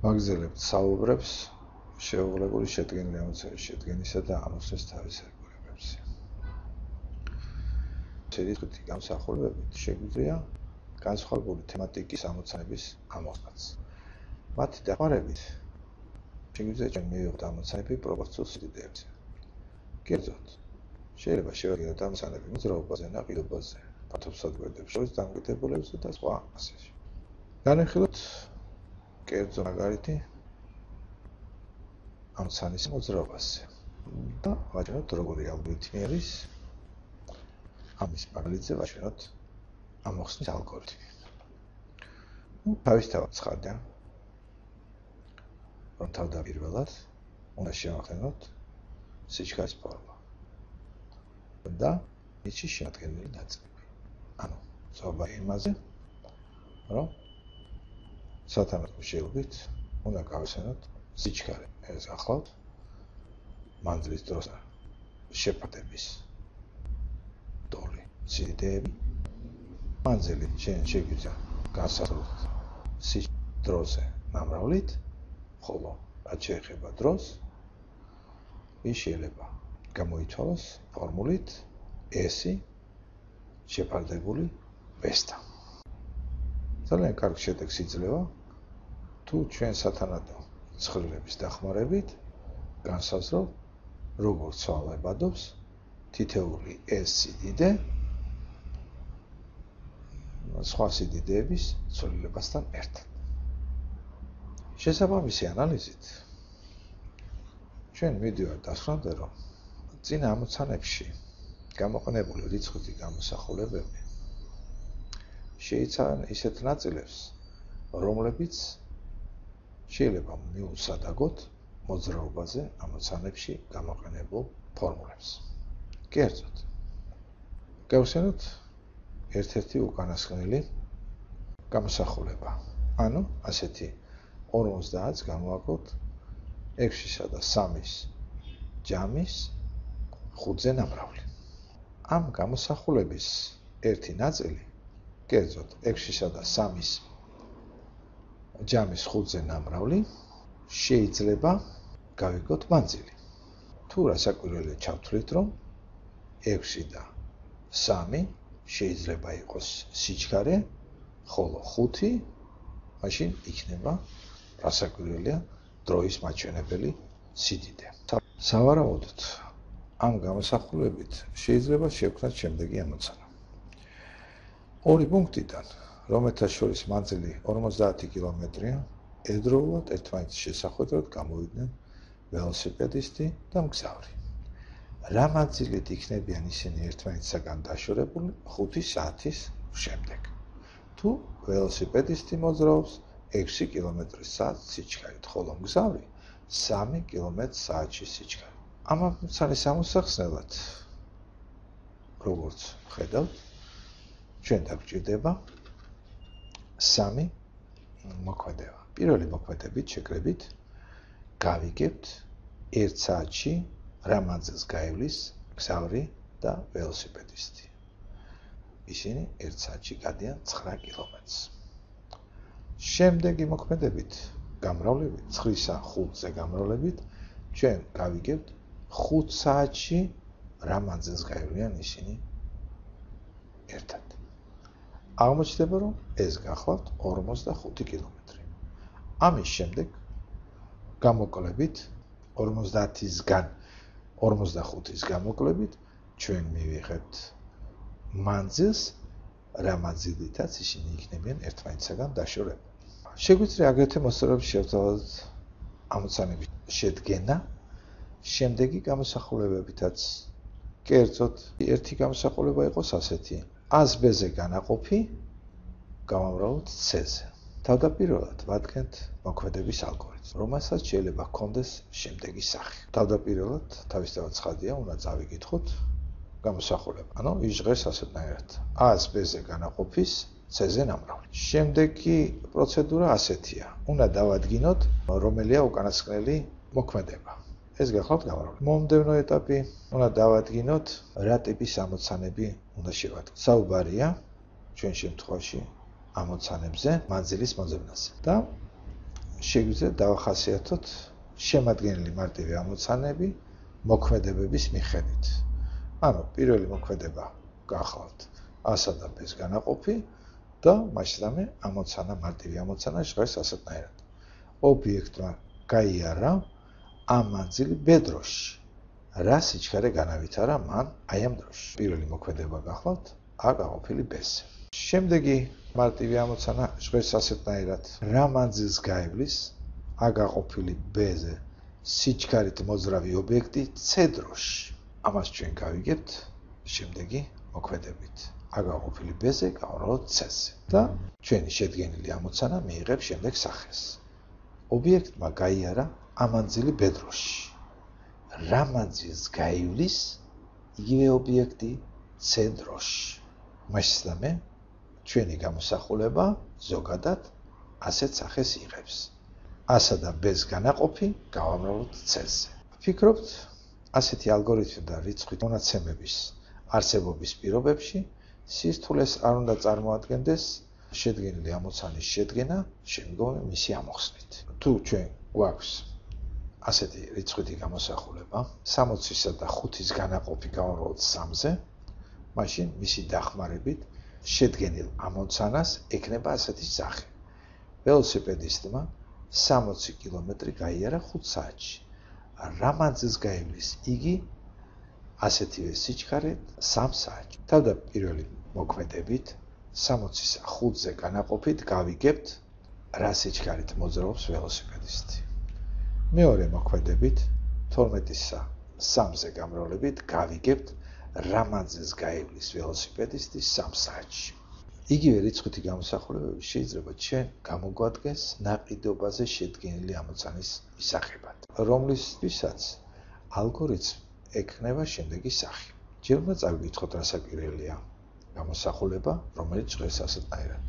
ვაგრძელებთ საუბრებს შეუღლებული შედგენილი ამოცანის შედგენისა და ამოცნის თავისებურებებზე. შედიოდი გამოსახულებებით შეგვიძლია განსხვავებული თემატიკის ამოცანების ამოხსნაც. მათი დახმარებით შეგვიძლია ჩვენ მივიღოთ ამოცანები პროპორციულ სიდიდეებზე. კერძოდ, შეიძლება შევადგინოთ ამოცანები მოძრაობაზე, ნაყიდობაზე, ფართობსადმკვეთებს შორის დამოკიდებულებებზე და სხვა ასეთი. განვიხილოთ კერძო მაგალითი ამოცანის მოძრაობაზე და ვაჩვენოთ როგორი ალგორითმი არის ამის მაგალითზე ვაჩვენოთ ამოხსნის ალგორითმი. თავისთავად ცხადია, რომ თავდაპირველად უნდა შევახსენოთ სიჩქარის ფორმა და მისი შემადგენელი ნაწილები. ანუ სწორება იმაზე, რომ სათანადო შეობით უნდა გავხსენოთ სიჩქარე. ეს ახლავთ მანძილის დროს შეფარდების დოლი, სიდიდეები. მანძილი შეგვიძლია განსაზღვროთ დროზე ნამრავლით, ხოლო რაც შეეხება დროს, ის შეიძლება გამოითვალოს ფორმულით S-ი შეფარდებული V-თან. ძალიან კარგი შედეგს იძლევა თუ ჩვენ სათანადო ცხრილების დახმარებით განსაზღვროთ, როგორ ცვალებადობს თითეული S სიდიდე სხვა სიდიდეების ცვლილებასთან ერთად. შესაბამისი ანალიზით ჩვენ მივდივართ დასკვნამდე, რომ წინა ამოცანებში გამოყენებული რიცხვითი გამოსახულებები შეიცავენ ისეთ ნაწილებს, რომლებიც შეიძლება მიუსადაგოთ მოძრაობაზე ამოცანებში გამოყენებულ ფორმულებს. კერძოდ, გავხსენოთ ერთ-ერთი უკანასკნელი გამოსახულება. ანუ ასეთი 50-ს გამოვაკოთ 6-სა და 3-ის ჯამის 5-ზე ნამრავლი. ამ გამოსახულების ერთი ნაწილი, კერძოდ 6-სა და 3-ის ჯამის 5-ზე ნამრავლი შეიძლება გავიგოთ მანძილი. თუ რასაკვირველია ჩავთვლით, რომ 6 და 3 შეიძლება იყოს სიჩქარე, ხოლო 5 მაშინ იქნება რასაკვირველია დროის მაჩვენებელი სიდიდე. სავარაუდოდ ამ გამოსახულებით შეიძლება შევქმნათ შემდეგი ამოცანა. ორი პუნქტიდან, რომელთა შორის მანძილი 50 კილომეტრია, ერთდროულად ერთმანეთის შესახვედრად გამოვიდნენ ველოსიპედისტი და მგზავრი. რა მანძილით იქნებიან ისინი ერთმანეთისაგან დაშორებული 5 საათის შემდეგ, თუ ველოსიპედისტი მოძრაობს 6 კმ/სთ სიჩქარით, ხოლო მგზავრი 3 კმ/სთ სიჩქარით. ამ ამოცანის ამოსახსნელად, როგორც ხედავთ, ჩვენ დაგვჭირდება 3 მოქმედება. პირველი მოქმედებით შეკრებით გავიგებთ 1 საათში რა მანძილს გაივლის მგზავრი და ველოსიპედისტი. ისინი 1 საათში გადიან 9 კილომეტრს. შემდეგი მოქმედებით გამრავლებით 9-სა 5-ზე გამრავლებით ჩვენ გავიგებთ 5 საათში რა მანძილს გაივლიან ისინი ერთად. აღმოჩნდება, რომ ეს გახლავთ 45 კილომეტრი. ამის შემდეგ გამოკლებით 50-ისგან 45-ის გამოკლებით ჩვენ მივიღებთ მანძილს, რა მანძილითაც ისინი იქნებიან ერთმანეთისაგან დაშორებული. შეგვიძლია აგრეთვე მოსწორებით შევთავაზოთ ამოცანების შედგენა შემდეგი გამოსახულებებითაც. კერძოდ, ერთი გამოსახულება იყოს ასეთი: ASB-ზე განაყოფი გავამრავლოთ C-ზე. თავდაპირველად ვადგენთ მოქმედების ალგორითმს, რომელსაც შეიძლება ჰქონდეს შემდეგი სახე. თავდაპირველად თავისთავად ცხადია, უნდა წავიკითხოთ გამოსახულება. ანუ იჟღერს ასეთნაირად: ASB-ზე განაყოფის C-ზე ნამრავლი. შემდეგი პროცედურა ასეთია: უნდა დავადგინოთ, რომელია უკანასკნელი მოქმედება. ეს გახლავთ გამრავლება. მომდევნო ეტაპი უნდა დავადგინოთ, რა ტიპის ამოცანები უნდა შევადგინოთ. საუბარია ჩვენ შემთხვევაში ამოცანებზე მანძილის მოძებნაზე და შეგვიძლია დავახასიათოთ შემადგენელი მარტივი ამოცანები მოქმედებების მიხედვით. ანუ პირველი მოქმედება გახლავთ A-სა და B-ს განაყოფი და მაშინამე ამოცანა, მარტივი ამოცანა ჟღერს ასეთნაირად. ობიექტმა გაიარა A მანძილი B დროში. რა სიჩქარე განავითარა მან აი ამ დროში. პირველი მოქმედება გახლავთ A გაყოფილი B-ზე. შემდეგი მარტივი ამოცანა ჟღერს ასეთნაირად. რა მანძილს გაივლის A გაყოფილი B-ზე სიჩქარით მოძრავი ობიექტი C დროში. ამას ჩვენ გავიგებთ შემდეგი მოქმედებით. A გაყოფილი B-ზე გავამრავლოთ C-ზე და ჩვენი შედგენილი ამოცანა მიიღებს შემდეგ სახეს. ობიექტმა გაიარა A მანძილი B დროში. რა მანძილს გაივლის იგივე ობიექტი C დროში. მაშინამე ჩვენი გამოსახულება ზოგადად ასეთ სახეს იღებს. A-სა და B-ს განაყოფი გავამრავლოთ C-ზე. ვფიქრობთ, ასეთი ალგორითმი და რიცხვის მონაცემების არსებობის პირობებში სისთულეს არ უნდა წარმოადგენდეს შედგენილი ამოცანის შედგენა შემდგომი მისი ამოხსნით. თუ ჩვენ გვაქვს ასეთი რიცხვითი გამოსახულება 60-ისა და 5-ის განაყოფი გავამრავლოთ 3-ზე, მაშინ მისი დახმარებით შედგენილ ამოცანას ექნება ასეთი სახე. ველოსიპედისტმა 60 კილომეტრი გაიარა 5 საათში. რა მანძილს გაივლის იგი ასეთივე სიჩქარით 3 საათში. თავდაპირველი მოქმედებით 60-ისა 5-ზე განაყოფით გავიგებთ რა სიჩქარით მოძრაობს ველოსიპედისტი. მეორე მოქმედებით 12-ისა 3-ზე გამრავლებით გავიგებთ რა მანძილს გაივლის ველოსიპედისტი 3 საათში. იგივე რიცხვითი გამოსახულებები შეიძლება ჩვენ გამოგვადგეს ნაყიდობაზე შედგენილი ამოცანის მისაღებად, რომლისთვისაც ალგორითმ ექნება შემდეგი სახე. ჯერ უნდა წავიკითხოთ რა საკვირველია გამოსახულება, რომელიც ჟღერს ასეთნაირად.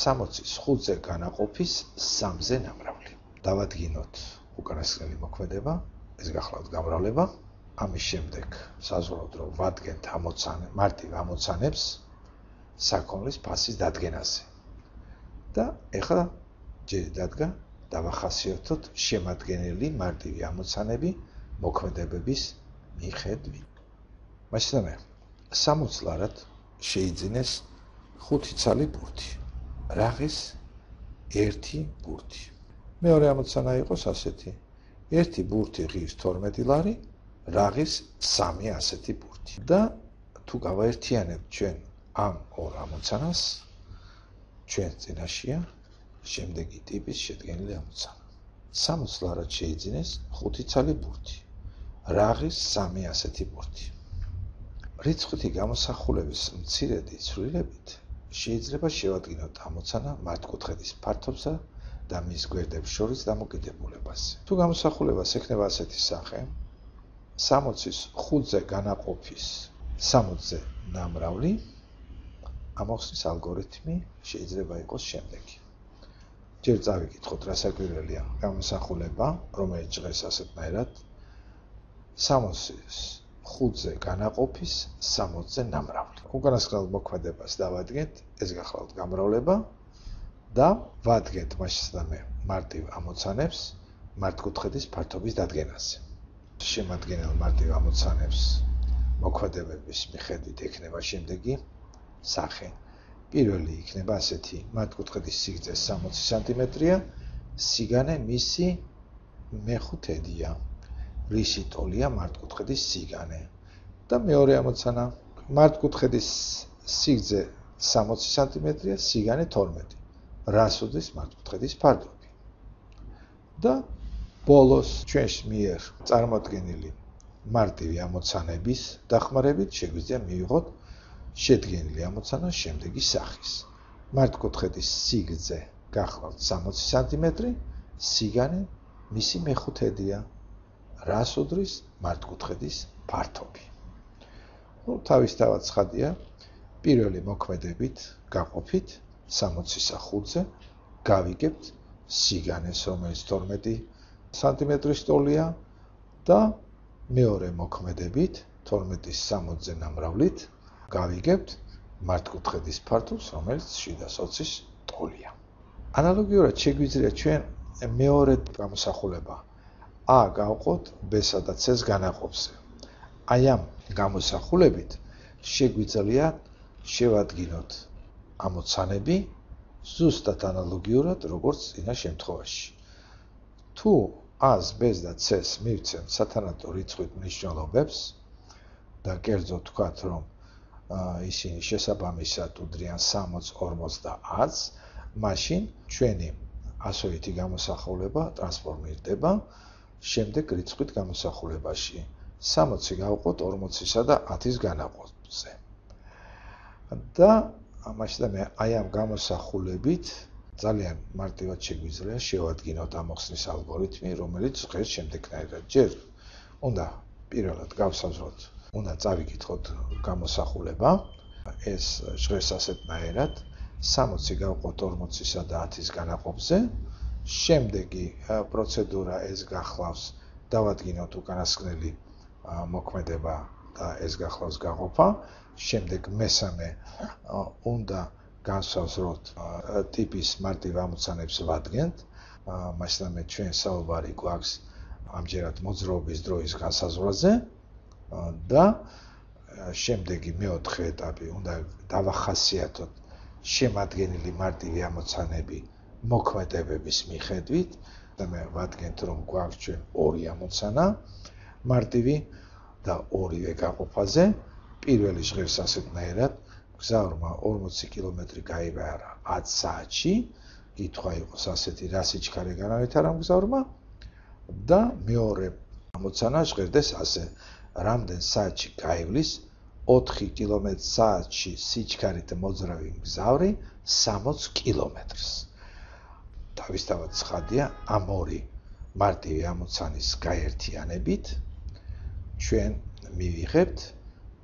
60-ის 5-ზე განაყოფის 3-ზე ნამრავლი. დავადგინოთ უკანასკნელი მოქმედება, ეს გახლავთ გამრავლება. ამის შემდეგ საზღვრავთ რომ ვადგენთ მარტივ ამოცანებს საქონლის ფასის დადგენაზე. და ეხლა ჯერ დადგა დავახასიათოთ შემადგენელი მარტივი ამოცანები მოქმედებების მიხედვით. მაშინამე 60 ლარად შეიძინეს 5 ცალი ბურთი. რაღის 1 ბურთი. მეორე ამოცანა იყოს ასეთი. 1 ბურთი ღირს 12 ლარი, რაღის 3 ასეთი ბურთი. და თუ გავაერთიანებთ ჩვენ ამ ორ ამოცანას, ჩვენ წინაშია შემდეგი ტიპის შედგენილი ამოცანა. 60 ლარად შეიძინეს 5 ცალი ბურთი. რაღის 3 ასეთი ბურთი. რიცხვითი გამოსახულების მცირედი ცვლილებით შეიძლება შევადგინოთ ამოცანა მართკუთხედის ფართობსა და მის გვერდებს შორის დამოკიდებულებაზე. თუ გამოსახულებას ექნება ასეთი სახე, 60-ის 5-ზე განაყოფის 60-ზე ნამრავლი, ამოხსნის ალგორითმი შეიძლება იყოს შემდეგი. ჯერ წავიკითხოთ რა საკვირველია გამოსახულება, რომელიც ჟღერს ასეთნაირად. 60-ის 5-ზე განაყოფის 60-ზე ნამრავლი. უკანასკნელ მოქმედებას დავადგენთ, ეს გახლავთ გამრავლება და ვადგენთ მაშინდამე მარტივ ამოცანებს მართკუთხედის ფართობის დადგენაზე. შემადგენელ მარტივ ამოცანებს მოქმედებების მიხედვით ექნება შემდეგი სახე. პირველი იქნება ასეთი. მართკუთხედის სიგრძე 60 სანტიმეტრია, სიგანე მისი მეხუთედია. რისი ტოლია მართკუთხედის სიგანე. და მეორე ამოცანა. მართკუთხედის სიგრძე 60 სანტიმეტრია, სიგანე 12. რას უდრის მართკუთხედის ფარდობი. და ბოლოს ჩვენს მიერ წარმოდგენილი მარტივი ამოცანების დახმარებით შეგვიძლია მივიღოთ შედგენილი ამოცანა შემდეგი სახის. მართკუთხედის სიგრძე გახლავთ 60 სანტიმეტრი, სიგანე მისი მეხუთედია. რას უდრის მართკუთხედის ფართობი. თავისთავად ცხადია, პირველი მოქმედებით გაყოფით 60-ისა 5-ზე გავიგებთ სიგანეს, რომელიც 12 სანტიმეტრის ტოლია და მეორე მოქმედებით 12-ის 60-ზე ნამრავლით გავიგებთ მართკუთხედის ფართობს, რომელიც 720-ის ტოლია. ანალოგიურად შეგვიძლია ჩვენ მეორე გამოსახულება A გავყოთ B-სა და C-ს განაყოფზე. Აი ამ გამოსახულებით შეგვიძლია შევადგინოთ ამოცანები ზუსტად ანალოგიურად როგორც წინა შემთხვევაში. თუ A-ს, B-ს და C-ს მივცემთ სათანადო რიცხვით მნიშვნელობებს და კერძოდ ვთქვათ, რომ ისინი შესაბამისად უდრიან 60, 40 და 100-ს, მაშინ ჩვენი ასოითი გამოსახულება ტრანსფორმირდება შემდეგ რიცხვით გამოსახულებაში. 60-ი გავყოთ 40-ისა და 10-ის განაყოფზე. და ამაში მე აი ამ გამოსახულებით ძალიან მარტივად შეგვიძლია შევადგინოთ ამოხსნის ალგორითმი, რომელიც ღირს შემდეგნაირად ჯერ უნდა პირველად გავსაზროთ, უნდა წავიკითხოთ გამოსახულება, ეს ჟღერს ასეთნაირად 60-ი გავყოთ 40-ისა და 10-ის განაყოფზე, შემდეგი პროცედურა ეს გახლავს დავადგინოთ უკანასკნელი მოქმედება და ეს გახლავს გაყოფა, შემდეგ მესამე უნდა განსაზღვროთ ტიპის მარტივ ამოცანებს ვადგენთ, მასწავლე ჩვენ საუბარი გვაქვს ამჯერად მოძრაობის დროის განსაზღვრაზე და შემდეგი მეოთხე ეტაპი უნდა დავახასიათოთ შემადგენელი მარტივი ამოცანები მოქმედებების მიხედვით და მე ვადგენთ რომ გვაქვს ჩვენ ორი ამოცანა მარტივი და ორივე გაყოფაზე პირველი ჟღერს ასეთნაირად გზავრმა 40 კილომეტრი გაიბარა 10 საათში, კითხვა იყოს ასეთი, რა სიჩქარე განავითარა გზავრმა და მეორე ამოცანა ჟღერდეს ასე, რამდენ საათში გაივლის 4 კმ/სთ სიჩქარით მოძრავი გზავრი 60 კილომეტრს. თავისთავად ცხადია, ამ ორი მარტივი ამოცანის გაერთიანებით ჩვენ მივიღებთ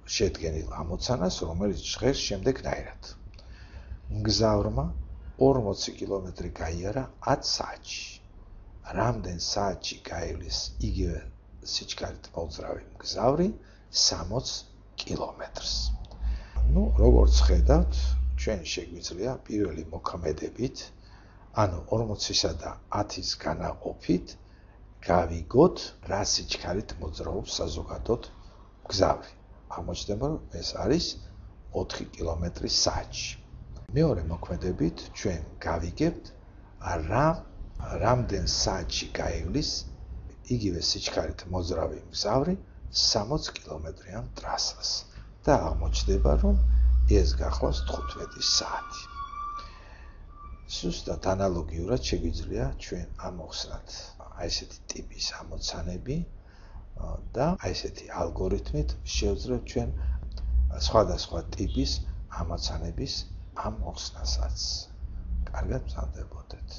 შედგენილ ამოცანას, რომელიც ჟღერს შემდეგნაირად. მგზავრმა 40 კილომეტრი გაიარა 10 საათში. რამდენ საათში გაივლის იგივე სიჩქარით მოძრავი მგზავრი 60 კილომეტრს. როგორც ხედავთ, ჩვენ შეგვიძლია პირველი მოქმედებით, ანუ 40-ისა და 10-ის განაყოფით გავიგოთ, რა სიჩქარით მოძრაობს საზოგადოდ მგზავრი. აღმოჩნდება, რომ ეს არის 4 კმ/სთ. მეორე მოქმედებით ჩვენ გავიგებთ, რამდენ საათში გაივლის იგივე სიჩქარით მოძრავი მგზავრი 60 კილომეტრიან ტრასას და აღმოჩნდება, რომ ეს გახლავს 15 საათი. სუსტად ანალოგიურად შეგვიძლია ჩვენ ამოხსნათ ესეთი ტიპის ამოცანები და ესეთი ალგორითმით შევძლებთ ჩვენ სხვადასხვა ტიპის ამოცანების ამოხსნასაც. კარგად მზადდებოდეთ.